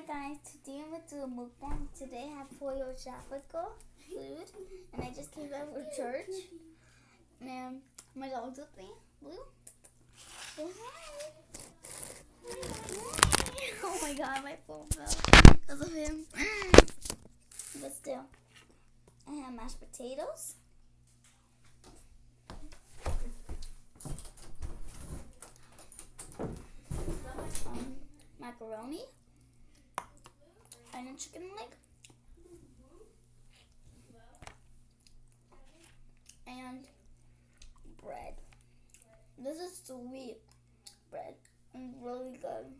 guys, today I'm going to do a mukbang. Today I have pollo tropical food, and I just came back from church. And my dog's with me, Blue. Say hi. Oh my god, my phone fell because of him. But still, I have mashed potatoes. Macaroni. And a chicken leg. And bread. This is sweet bread and really good.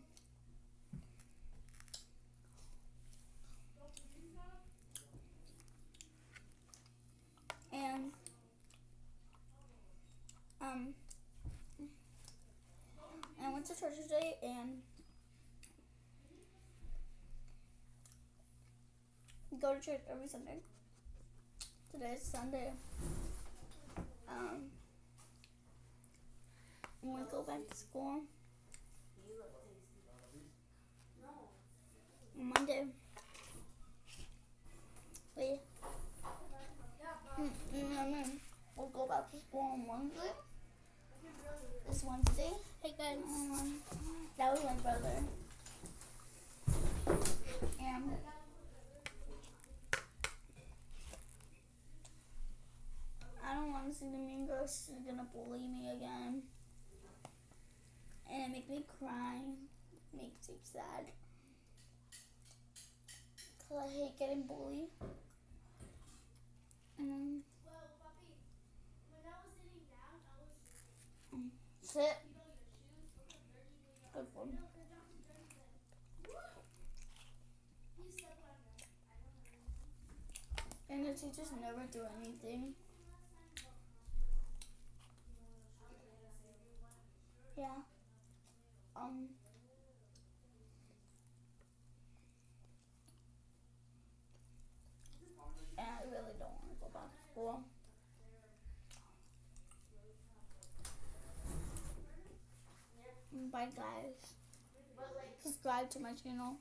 And I went to church today and go to church every Sunday. Today is Sunday. I'm gonna go back to school Monday. Wait. We'll go back to school on Wednesday. This Wednesday. Hey guys. That was my brother. And I don't want to see the mean girl. She's gonna bully me again. And it makes me cry. Makes me sad. Cause I hate getting bullied. Sit. Good one. And the teachers never do anything. Yeah. And I really don't want to go back to school. Bye guys. Subscribe to my channel.